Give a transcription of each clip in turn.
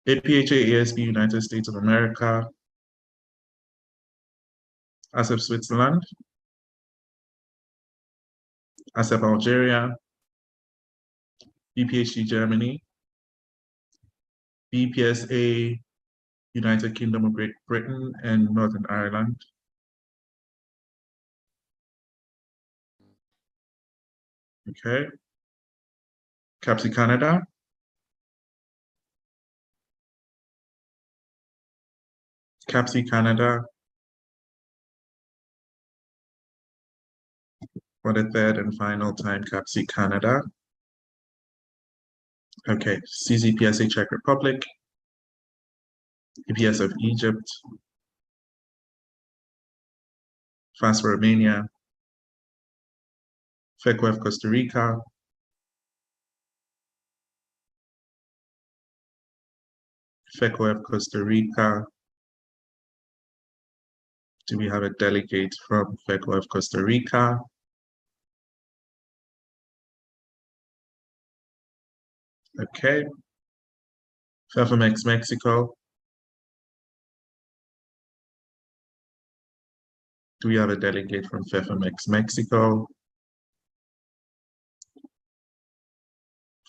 APHA ASB United States of America, IPSF Switzerland, IPSF Algeria, BPHG Germany, BPSA United Kingdom of Great Britain and Northern Ireland, okay, CAPSI Canada, CAPSI Canada, for the third and final time, CAPSI Canada, okay, CZPSA Czech Republic, IPSF Egypt, FAS Romania, FECOF Costa Rica, FECOF Costa Rica. Do we have a delegate from FECOF Costa Rica? Okay. FEFMX Mexico. Do we have a delegate from FEFMX Mexico?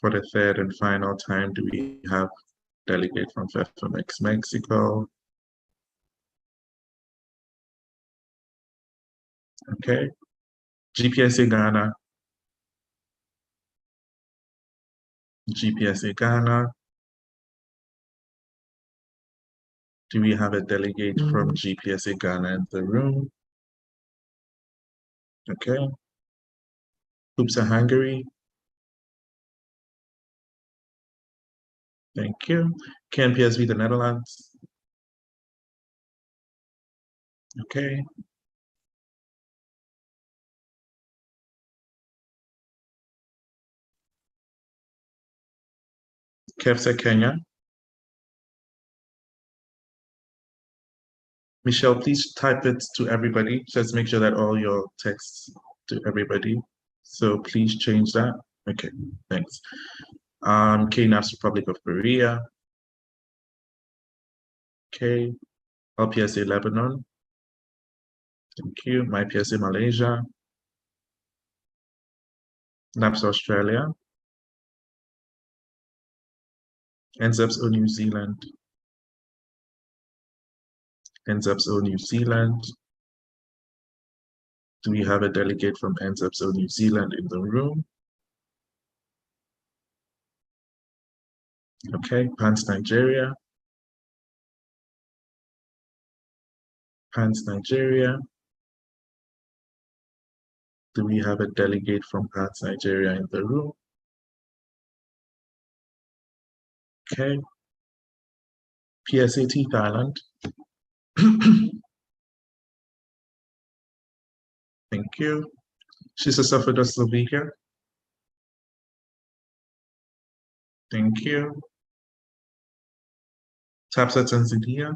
For the third and final time, do we have a delegate from FEFMX Mexico? Okay. GPSA Ghana. GPSA Ghana. Do we have a delegate from GPSA Ghana in the room? Okay. UPSA Hungary. Thank you. KNPSV the Netherlands. Okay. KEFSA Kenya. Michelle, please type it to everybody. Just make sure that all your texts to everybody. So please change that. Okay, thanks. KNAPS Republic of Korea. Okay, LPSA Lebanon. Thank you. MyPSA Malaysia. NAPS Australia. NZEPSO New Zealand. NZEPSO New Zealand. Do we have a delegate from NZEPSO New Zealand in the room? Okay, PANS Nigeria. PANS Nigeria. Do we have a delegate from PANS Nigeria in the room? Okay. PSAT Thailand. Thank you. She's a Safeda Slovakia. Thank you. TAPSA Tanzania.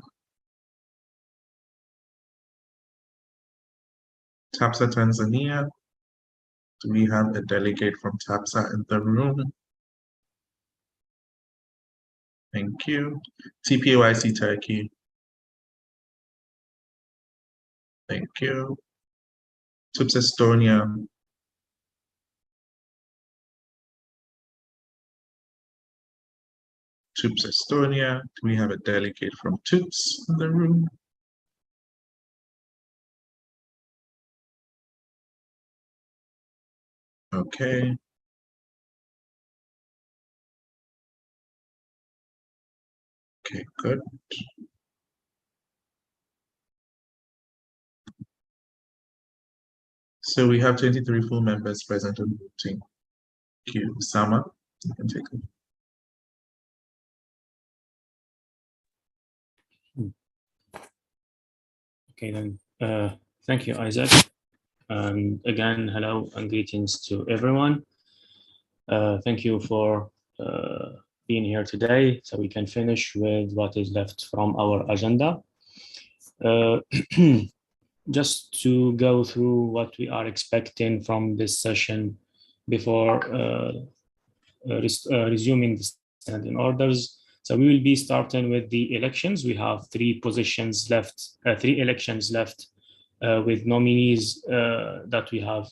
TAPSA Tanzania. Do we have a delegate from TAPSA in the room? Thank you. TPAYC Turkey. Thank you. TUPS Estonia. TUPS Estonia. Do we have a delegate from TUPS in the room? Okay. Okay, good. So we have 23 full members present on the team. Thank you. Sama, you can take it. Okay, then. Thank you, Isaac. And again, hello and greetings to everyone. Thank you for being here today, so we can finish with what is left from our agenda. Just to go through what we are expecting from this session before resuming the standing orders. So we will be starting with the elections. We have three positions left, three elections left with nominees that we have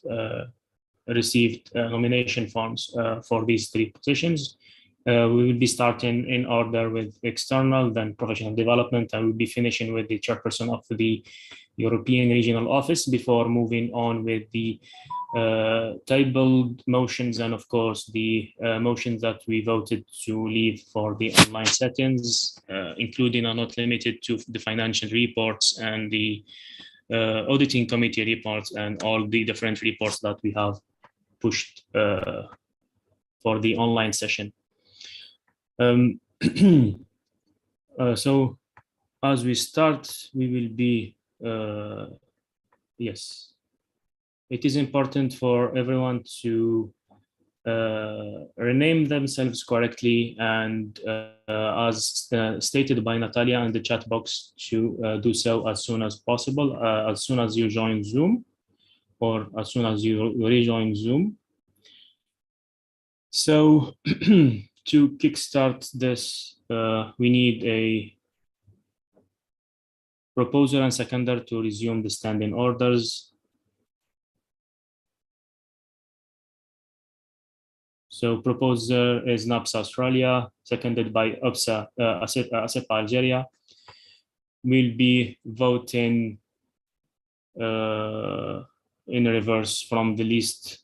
received nomination forms for these three positions. We will be starting in order with external, then professional development, and we'll be finishing with the chairperson of the European Regional Office before moving on with the tabled motions and, of course, the motions that we voted to leave for the online settings, including and not limited to the financial reports and the auditing committee reports and all the different reports that we have pushed for the online session. So as we start, we will be, yes, it is important for everyone to rename themselves correctly and as stated by Natalia in the chat box, to do so as soon as possible, as soon as you join Zoom or as soon as you rejoin Zoom. So to kickstart this, we need a proposer and seconder to resume the standing orders. So proposer is NAPS Australia, seconded by ASEP Algeria. We'll be voting in reverse from the least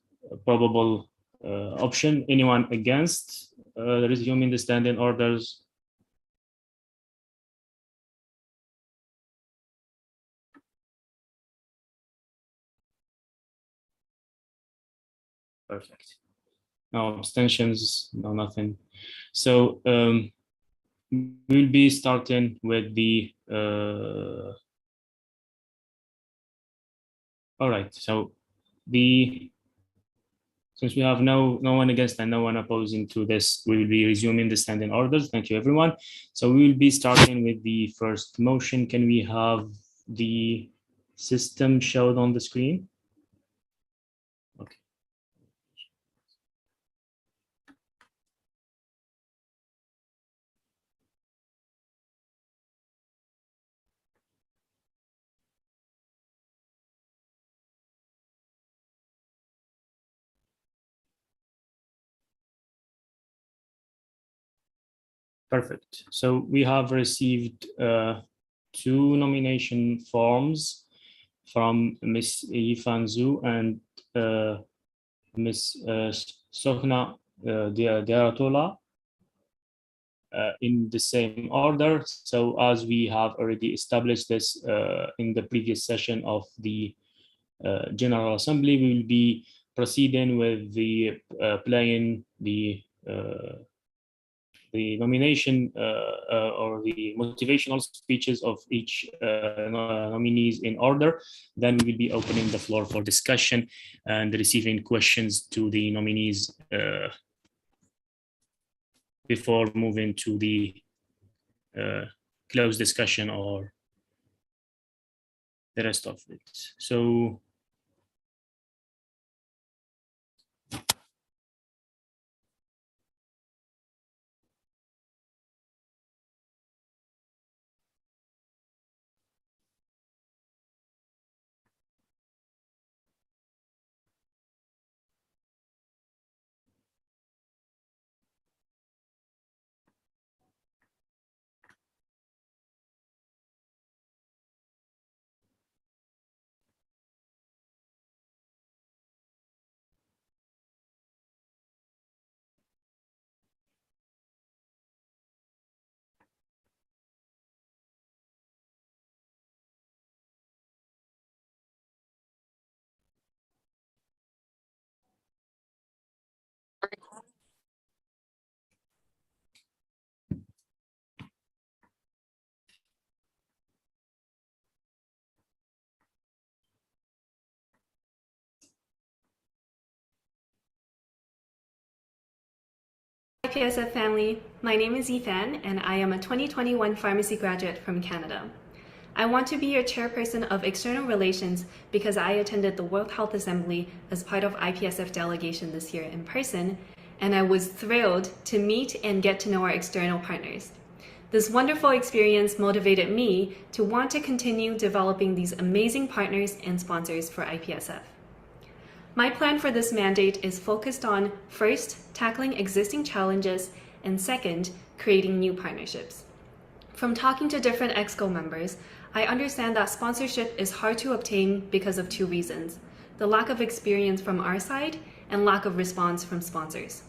probable option. Anyone against resuming the standing orders? Perfect. No abstentions, no nothing. So we'll be starting with the all right. So since we have no one against and no one opposing to this, we will be resuming the standing orders. Thank you, everyone. So we will be starting with the first motion. Can we have the system showed on the screen? Okay. Perfect. So we have received two nomination forms from Ms. Yifan Zhu and Ms. Sohna Diaratola in the same order. So as we have already established this in the previous session of the General Assembly, we will be proceeding with the playing the nomination or the motivational speeches of each nominees in order. Then we will be opening the floor for discussion and receiving questions to the nominees before moving to the closed discussion or the rest of it. So IPSF family, my name is Yifan and I am a 2021 pharmacy graduate from Canada. I want to be your chairperson of external relations because I attended the World Health Assembly as part of IPSF delegation this year in person, and I was thrilled to meet and get to know our external partners. This wonderful experience motivated me to want to continue developing these amazing partners and sponsors for IPSF. My plan for this mandate is focused on, first, tackling existing challenges, and second, creating new partnerships. From talking to different EXCO members, I understand that sponsorship is hard to obtain because of two reasons: the lack of experience from our side and lack of response from sponsors.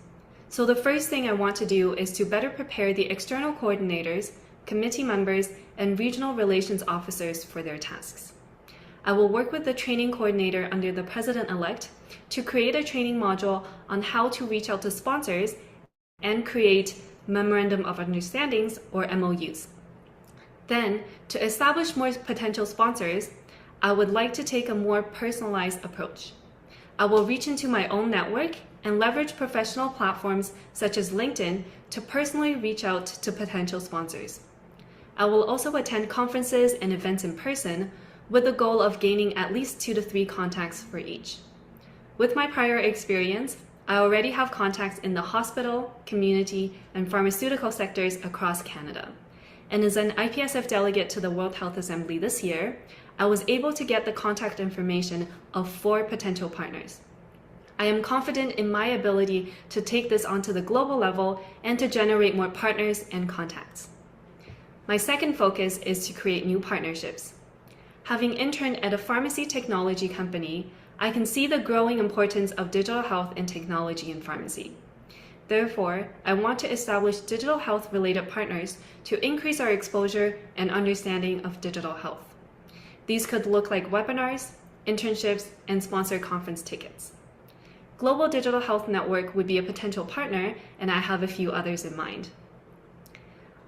So the first thing I want to do is to better prepare the external coordinators, committee members, and regional relations officers for their tasks. I will work with the training coordinator under the president-elect to create a training module on how to reach out to sponsors and create Memorandum of Understandings, or MOUs. Then, to establish more potential sponsors, I would like to take a more personalized approach. I will reach into my own network and leverage professional platforms such as LinkedIn to personally reach out to potential sponsors. I will also attend conferences and events in person with the goal of gaining at least 2 to 3 contacts for each. With my prior experience, I already have contacts in the hospital, community, and pharmaceutical sectors across Canada. And as an IPSF delegate to the World Health Assembly this year, I was able to get the contact information of 4 potential partners. I am confident in my ability to take this onto the global level and to generate more partners and contacts. My second focus is to create new partnerships. Having interned at a pharmacy technology company, I can see the growing importance of digital health and technology in pharmacy. Therefore, I want to establish digital health-related partners to increase our exposure and understanding of digital health. These could look like webinars, internships, and sponsored conference tickets. Global Digital Health Network would be a potential partner, and I have a few others in mind.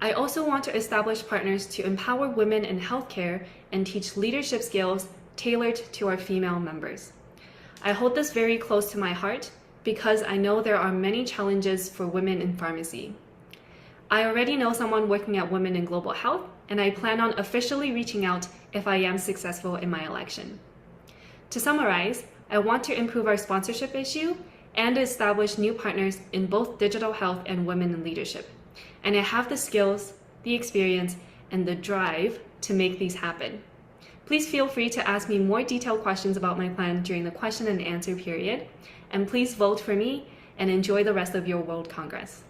I also want to establish partners to empower women in healthcare and teach leadership skills tailored to our female members. I hold this very close to my heart because I know there are many challenges for women in pharmacy. I already know someone working at Women in Global Health, and I plan on officially reaching out if I am successful in my election. To summarize, I want to improve our sponsorship issue and establish new partners in both digital health and women in leadership. And I have the skills, the experience, and the drive to make these happen. Please feel free to ask me more detailed questions about my plan during the question and answer period. And please vote for me and enjoy the rest of your World Congress.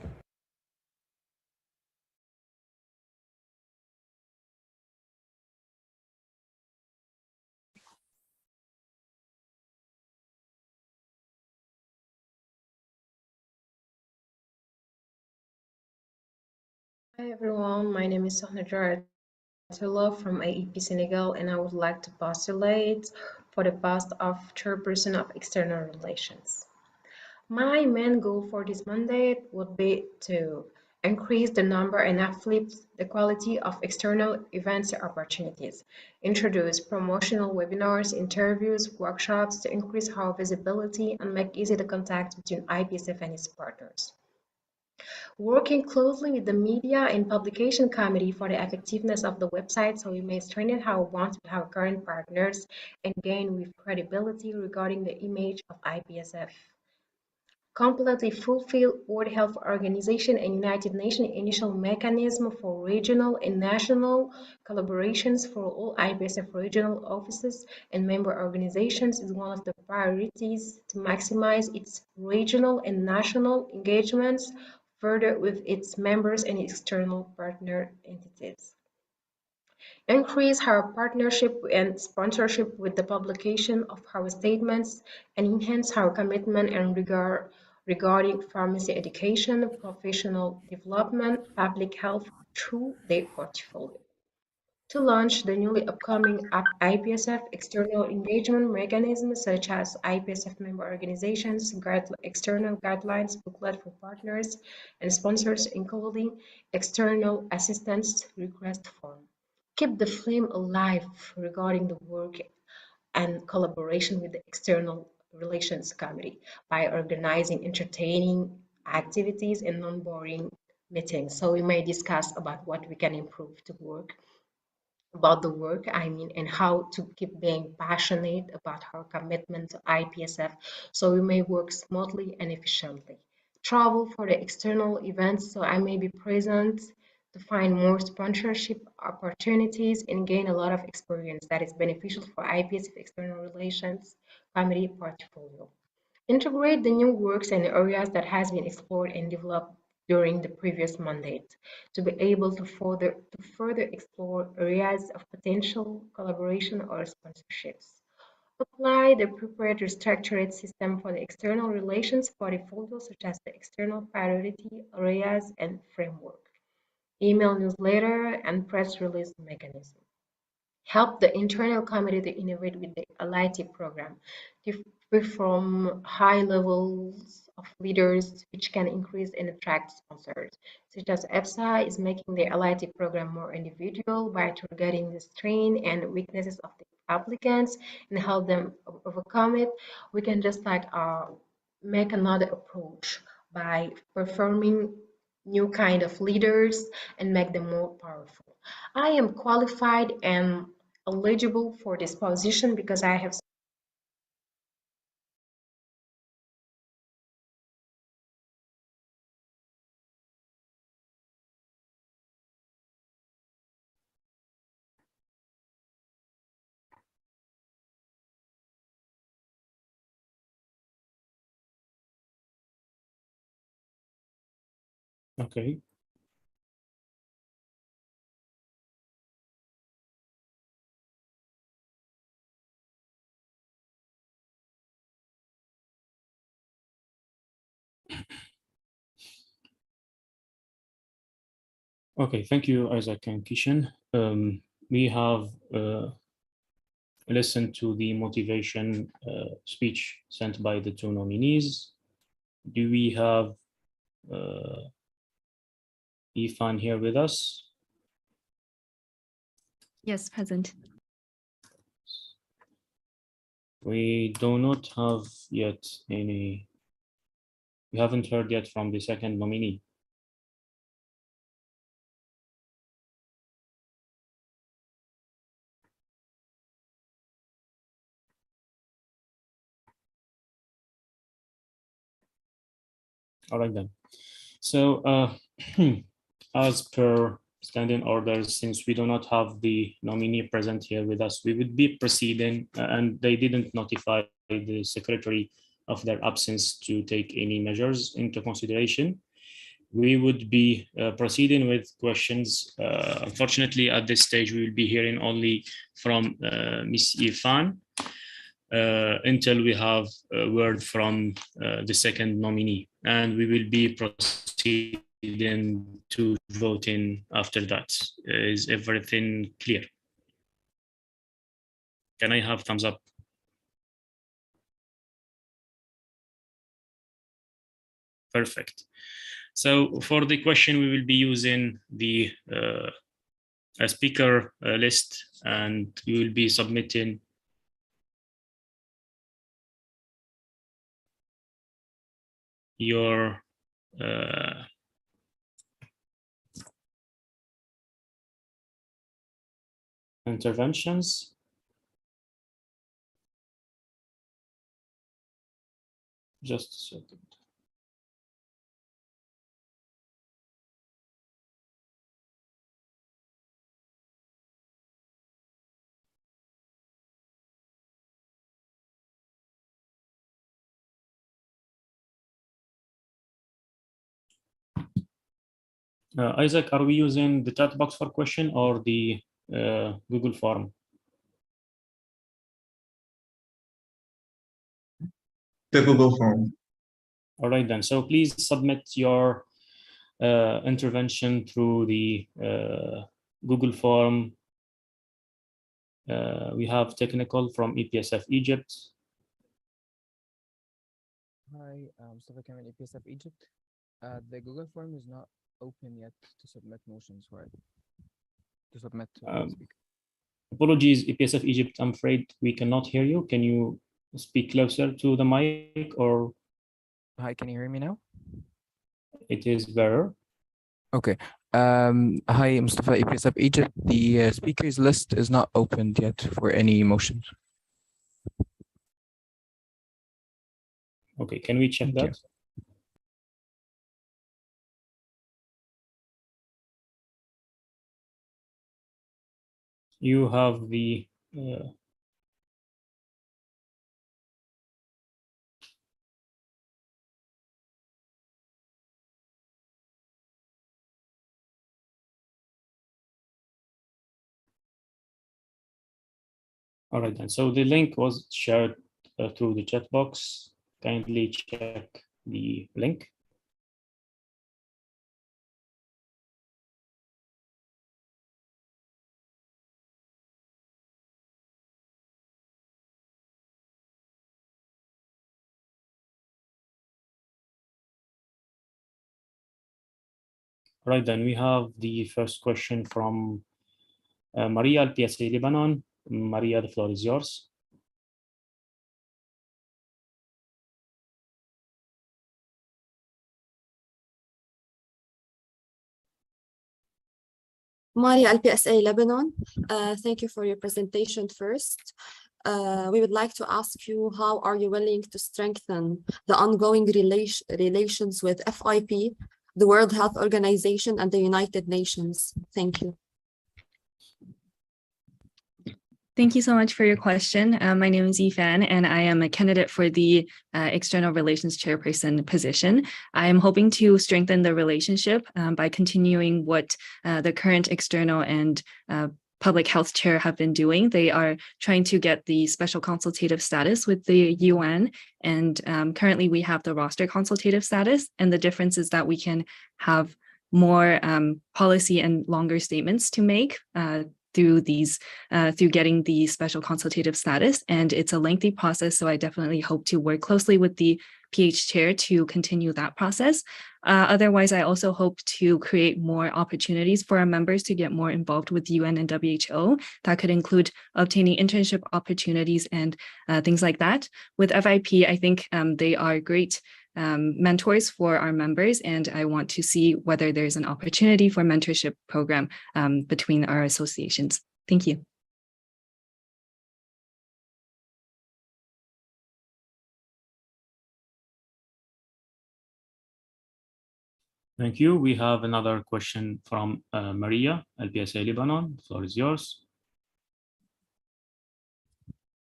Hi everyone, my name is Sohnadra Attila from AEP Senegal, and I would like to postulate for the post of Chairperson of External Relations. My main goal for this mandate would be to increase the number and uplift the quality of external events opportunities, introduce promotional webinars, interviews, workshops to increase our visibility and make easy the contact between IPSF and its partners. Working closely with the media and publication committee for the effectiveness of the website so we may strengthen our bonds with our current partners and gain with credibility regarding the image of IPSF. Completely fulfill World Health Organization and United Nations initial mechanism for regional and national collaborations for all IPSF regional offices and member organizations is one of the priorities to maximize its regional and national engagements further with its members and external partner entities. Increase our partnership and sponsorship with the publication of our statements and enhance our commitment and regarding pharmacy education, professional development, public health through their portfolio. To launch the newly upcoming IPSF external engagement mechanisms such as IPSF member organizations, external guidelines, booklet for partners and sponsors, including external assistance request form. Keep the flame alive regarding the work and collaboration with the External Relations Committee by organizing entertaining activities and non-boring meetings. So we may discuss about what we can improve to work about the work, and how to keep being passionate about our commitment to IPSF so we may work smoothly and efficiently. Travel for the external events so I may be present to find more sponsorship opportunities and gain a lot of experience that is beneficial for IPSF External Relations Committee portfolio. Integrate the new works and areas that has been explored and developed during the previous mandate to be able to further explore areas of potential collaboration or sponsorships. Apply the prepared restructured system for the external relations portfolio, such as the external priority areas and framework, email newsletter, and press release mechanism. Help the internal committee to innovate with the LIT program to perform high levels of leaders, which can increase and attract sponsors, such as EPSA is making the LIT program more individual by targeting the strengths and weaknesses of the applicants and help them overcome it. We can just like make another approach by performing new kind of leaders and make them more powerful. I am qualified and eligible for this position because I have. Okay. Okay, thank you, Isaac and Kishan. We have listened to the motivation speech sent by the two nominees. Do we have Ifan here with us? Yes, present. We do not have yet any, we haven't heard yet from the second nominee. All right then. So as per standing orders, since we do not have the nominee present here with us, we would be proceeding, and they didn't notify the secretary of their absence to take any measures into consideration. We would be proceeding with questions. Unfortunately, at this stage, we will be hearing only from Ms. Ifan until we have a word from the second nominee, and we will be proceeding to voting after that. Is everything clear? Can I have thumbs up? Perfect. So for the question, we will be using the speaker list, and you will be submitting your interventions. Just a second. Isaac, are we using the chat box for question or the Google form? The Google form. All right then. So please submit your intervention through the Google form. We have technical from IPSF Egypt. Hi, Mustafa Kamal, IPSF Egypt. The Google form is not open yet to submit motions for it. To submit to speak. Apologies, IPSF Egypt. I'm afraid we cannot hear you. Can you speak closer to the mic, or? Hi, can you hear me now? It is better. Okay. Hi, Mustafa, IPSF Egypt. The speakers list is not opened yet for any motions. Okay, can we check that? You have the all right then. So the link was shared through the chat box. Kindly check the link. Right then, we have the first question from Maria IPSA Lebanon. Maria, the floor is yours. Maria IPSA Lebanon, thank you for your presentation first. We would like to ask you, how are you willing to strengthen the ongoing relations with FIP, the World Health Organization, and the United Nations? Thank you. Thank you so much for your question. My name is Yifan, and I am a candidate for the External Relations Chairperson position. I am hoping to strengthen the relationship by continuing what the current external and public health chair have been doing. They are trying to get the special consultative status with the UN, and currently we have the roster consultative status, and the difference is that we can have more policy and longer statements to make through getting the special consultative status, and it's a lengthy process. So I definitely hope to work closely with the PH chair to continue that process. Otherwise, I also hope to create more opportunities for our members to get more involved with UN and WHO. That could include obtaining internship opportunities and things like that. With FIP, I think they are great mentors for our members, and I want to see whether there's an opportunity for mentorship program between our associations. Thank you. Thank you. We have another question from Maria, IPSA Lebanon. The floor is yours.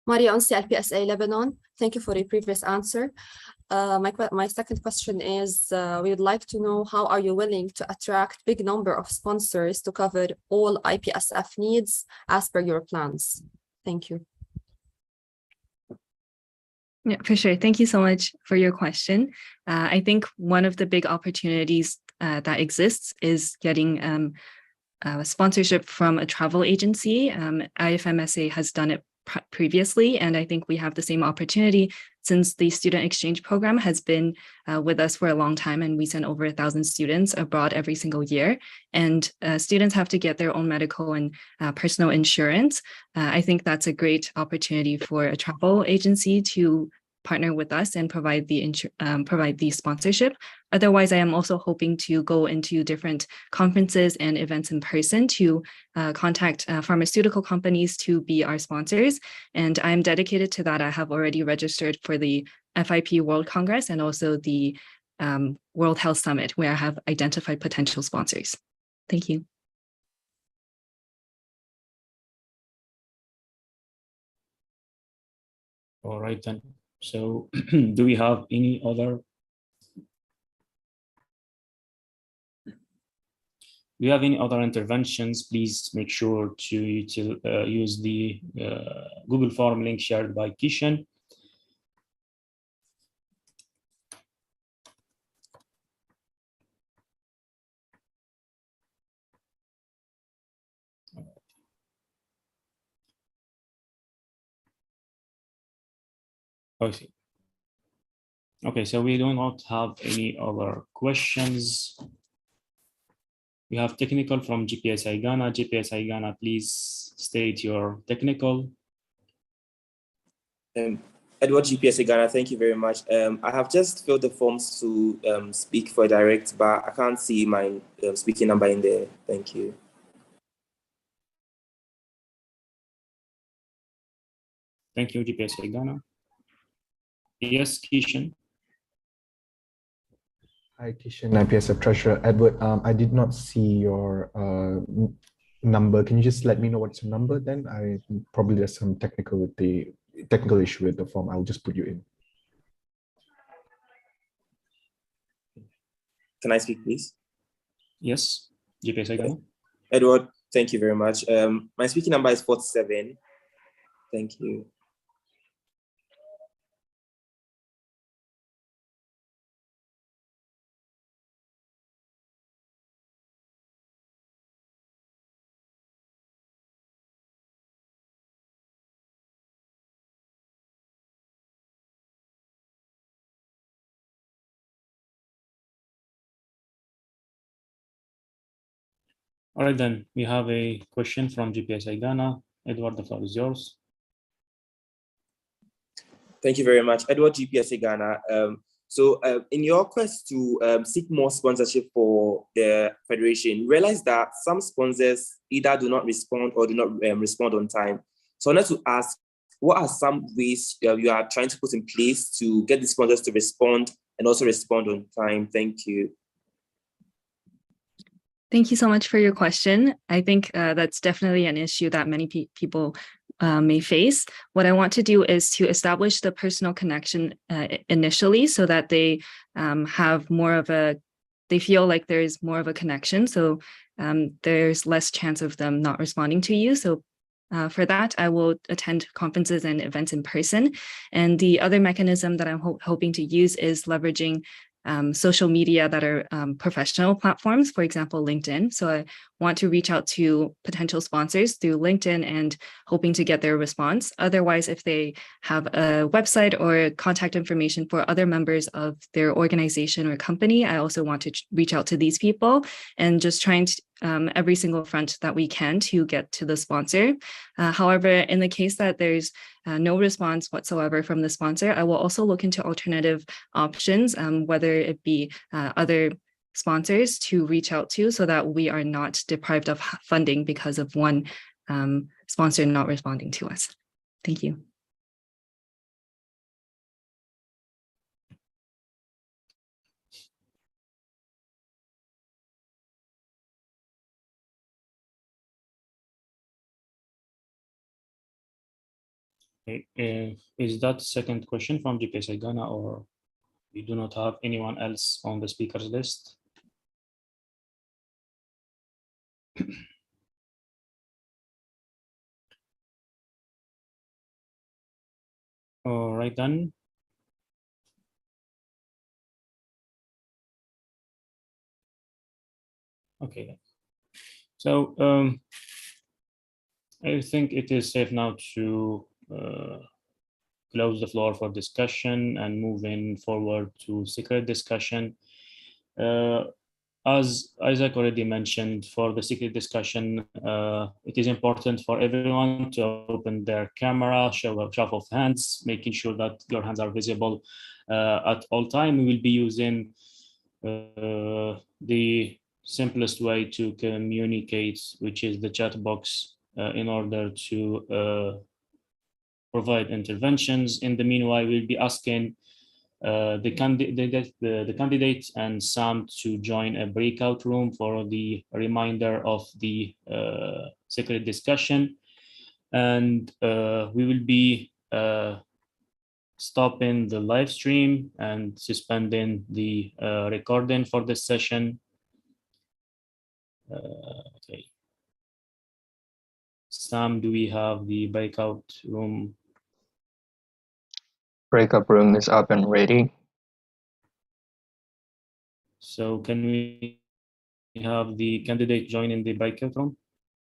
Maria Onsi, IPSA Lebanon. Thank you for your previous answer. My second question is, we would like to know, how are you willing to attract big number of sponsors to cover all IPSF needs as per your plans? Thank you. Yeah, for sure. Thank you so much for your question. I think one of the big opportunities that exists is getting sponsorship from a travel agency. IFMSA has done it previously, and I think we have the same opportunity since the student exchange program has been with us for a long time, and we send over 1,000 students abroad every single year, and students have to get their own medical and personal insurance. I think that's a great opportunity for a travel agency to partner with us and provide the sponsorship. Otherwise, I am also hoping to go into different conferences and events in person to contact pharmaceutical companies to be our sponsors. And I'm dedicated to that. I have already registered for the FIP World Congress and also the World Health Summit, where I have identified potential sponsors. Thank you. All right then. So do we have any other? Do you have any other interventions? Please make sure to use the Google form link shared by Kishan. Okay. Okay, so we do not have any other questions. We have technical from GPSI Ghana. GPSI Ghana, please state your technical. Edward, GPSI Ghana, thank you very much. I have just filled the forms to speak for direct, but I can't see my speaking number in there. Thank you. Thank you, GPSI Ghana. Yes, Kishan. Hi, Kishan, IPSF Treasurer. Edward, I did not see your number. Can you just let me know what's your number then? I probably there's some technical issue with the form. I'll just put you in. Can I speak, please? Yes, GPS Ghana. Edward, thank you very much. My speaking number is 47. Thank you. All right, then we have a question from GPS Ghana. Edward, the floor is yours. Thank you very much, Edward, GPSA Ghana. In your quest to seek more sponsorship for the federation, realize that some sponsors either do not respond or do not respond on time. So I wanted to ask, what are some ways you are trying to put in place to get the sponsors to respond and also respond on time? Thank you. Thank you so much for your question. I think that's definitely an issue that many people may face. What I want to do is to establish the personal connection initially so that they have more of they feel like there's more of a connection. So there's less chance of them not responding to you. So for that, I will attend conferences and events in person. And the other mechanism that I'm hoping to use is leveraging social media that are professional platforms, for example, LinkedIn. So I want to reach out to potential sponsors through LinkedIn and hoping to get their response. Otherwise, if they have a website or contact information for other members of their organization or company, I also want to reach out to these people and just trying to every single front that we can to get to the sponsor. However, in the case that there's no response whatsoever from the sponsor, I will also look into alternative options, whether it be other sponsors to reach out to so that we are not deprived of funding because of one sponsor not responding to us. Thank you. Okay. Is that second question from GPS Ghana, or we do not have anyone else on the speakers list? All right, then. Okay. So I think it is safe now to close the floor for discussion and moving forward to secret discussion. As Isaac already mentioned, for the secret discussion, it is important for everyone to open their camera, show of hands, making sure that your hands are visible at all time. We will be using the simplest way to communicate, which is the chat box, in order to provide interventions. In the meanwhile, we'll be asking the candidates and Sam to join a breakout room for the reminder of the secret discussion. And we will be stopping the live stream and suspending the recording for this session. Okay. Sam, do we have the breakout room? Breakout room is up and ready. So can we have the candidate join in the breakout room?